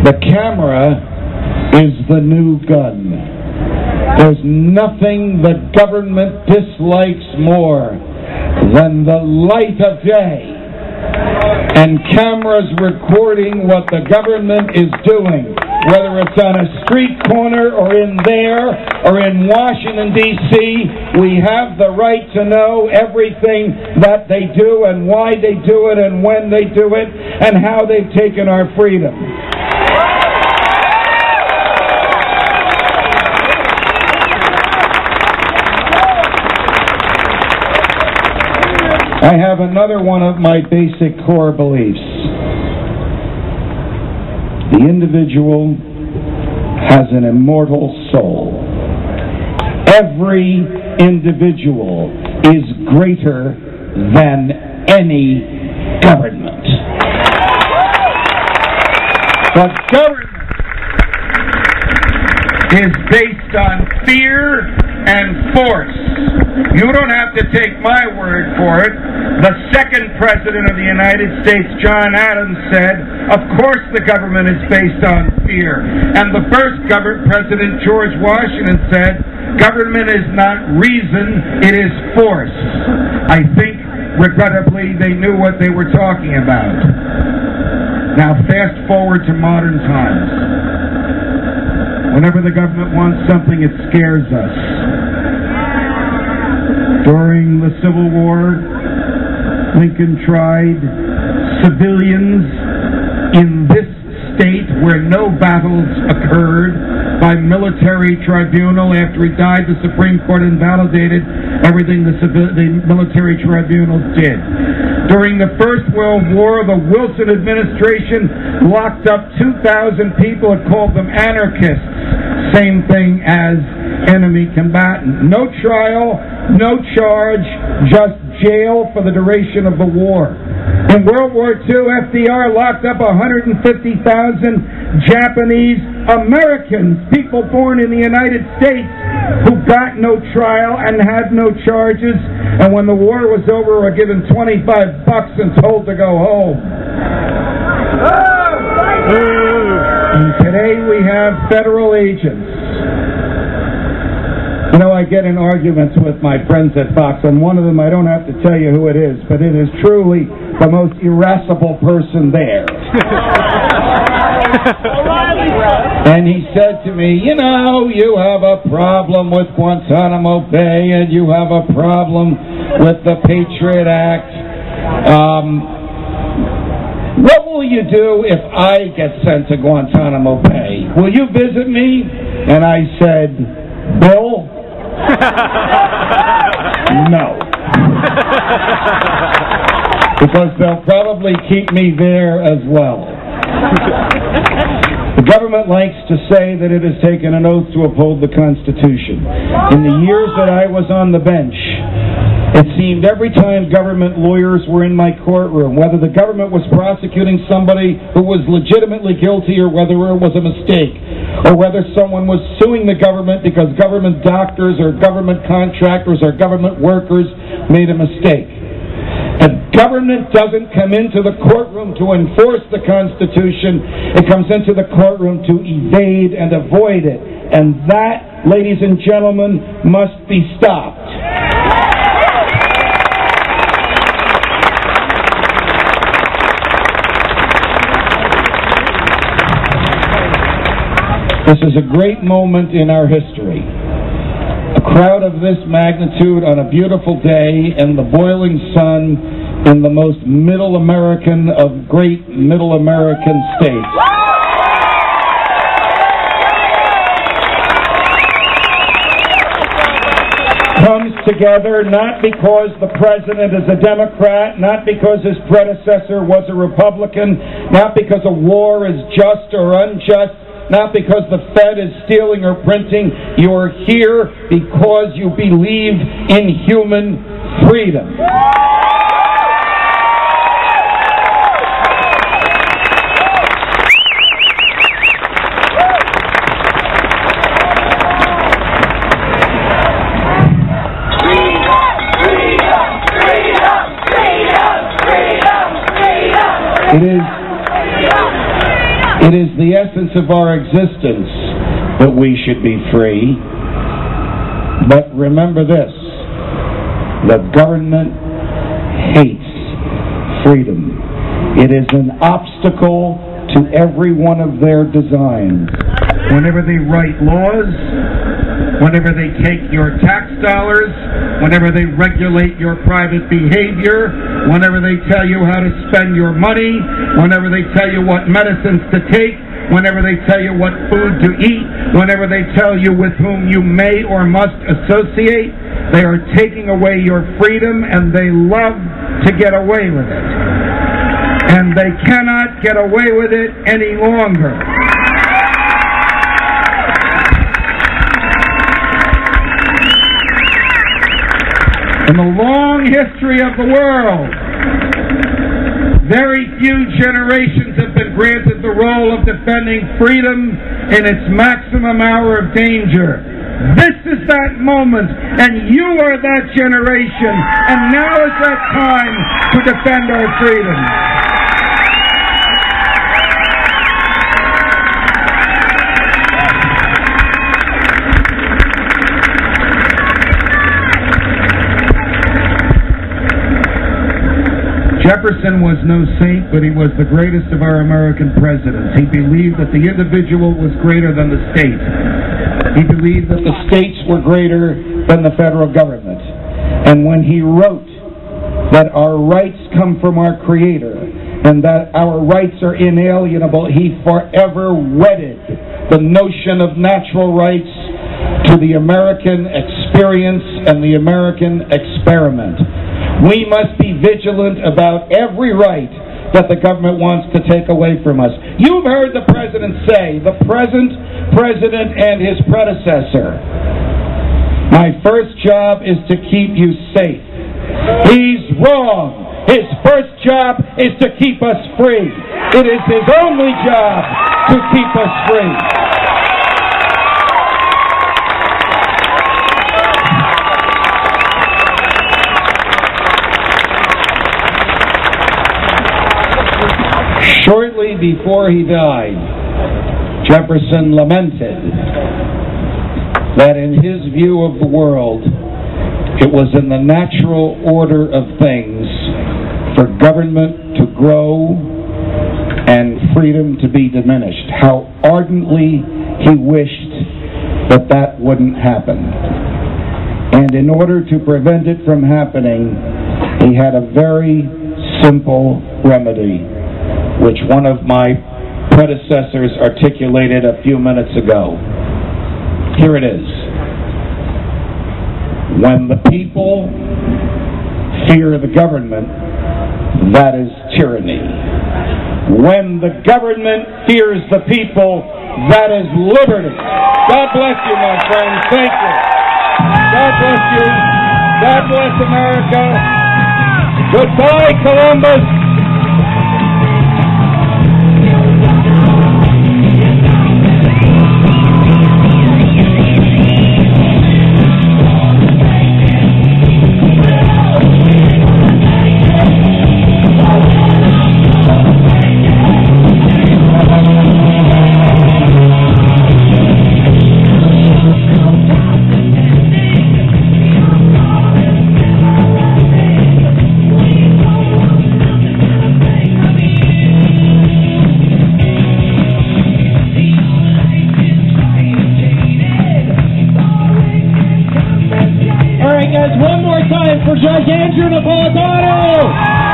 The camera is the new gun. There's nothing the government dislikes more than the light of day and cameras recording what the government is doing, whether it's on a street corner or in there or in Washington, D.C. We have the right to know everything that they do and why they do it and when they do it and how they've taken our freedom. I have another one of my basic core beliefs. The individual has an immortal soul. Every individual is greater than any government. But government is based on fear and force. You don't have to take my word for it. The second President of the United States, John Adams, said, of course the government is based on fear. And the first President, George Washington, said, government is not reason, it is force. I think, regrettably, they knew what they were talking about. Now fast forward to modern times. Whenever the government wants something, it scares us. During the Civil War, Lincoln tried civilians in this state where no battles occurred by military tribunal. After he died, the Supreme Court invalidated everything the military tribunals did. During the First World War, the Wilson administration locked up 2,000 people and called them anarchists. Same thing as enemy combatant. No trial, no charge, just jail for the duration of the war. In World War II, FDR locked up 150,000 Japanese Americans, people born in the United States, who got no trial and had no charges, and when the war was over were given $25 and told to go home. And today we have federal agents. You know, I get in arguments with my friends at Fox, and one of them, I don't have to tell you who it is, but it is truly the most irascible person there. And he said to me, you know, you have a problem with Guantanamo Bay, and you have a problem with the Patriot Act. What will you do if I get sent to Guantanamo Bay? Will you visit me? And I said, Bill? No. Because they'll probably keep me there as well. The government likes to say that it has taken an oath to uphold the Constitution. In the years that I was on the bench, it seemed every time government lawyers were in my courtroom, whether the government was prosecuting somebody who was legitimately guilty or whether it was a mistake, or whether someone was suing the government because government doctors or government contractors or government workers made a mistake. The government doesn't come into the courtroom to enforce the Constitution. It comes into the courtroom to evade and avoid it. And that, ladies and gentlemen, must be stopped. This is a great moment in our history. A crowd of this magnitude on a beautiful day in the boiling sun in the most middle American of great middle American states. Comes together not because the president is a Democrat, not because his predecessor was a Republican, not because a war is just or unjust, not because the Fed is stealing or printing. You are here because you believe in human freedom. It is the essence of our existence that we should be free. But remember this, the government hates freedom. It is an obstacle to every one of their designs. Whenever they write laws, whenever they take your tax dollars, whenever they regulate your private behavior, whenever they tell you how to spend your money, whenever they tell you what medicines to take, whenever they tell you what food to eat, whenever they tell you with whom you may or must associate, they are taking away your freedom, and they love to get away with it. And they cannot get away with it any longer. In the long history of the world, very few generations have been granted the role of defending freedom in its maximum hour of danger. This is that moment, and you are that generation, and now is that time to defend our freedom. Jefferson was no saint, but he was the greatest of our American presidents. He believed that the individual was greater than the state. He believed that the states were greater than the federal government. And when he wrote that our rights come from our Creator and that our rights are inalienable, he forever wedded the notion of natural rights to the American experience and the American experiment. We must be vigilant about every right that the government wants to take away from us. You've heard the President say, the present President and his predecessor, my first job is to keep you safe. He's wrong. His first job is to keep us free. It is his only job to keep us free. Shortly before he died, Jefferson lamented that in his view of the world, it was in the natural order of things for government to grow and freedom to be diminished. How ardently he wished that that wouldn't happen. And in order to prevent it from happening, he had a very simple remedy, which one of my predecessors articulated a few minutes ago. Here it is. When the people fear the government, that is tyranny. When the government fears the people, that is liberty. God bless you, my friends. Thank you. God bless you. God bless America. Goodbye, Columbus. One more time for Judge Andrew Napolitano!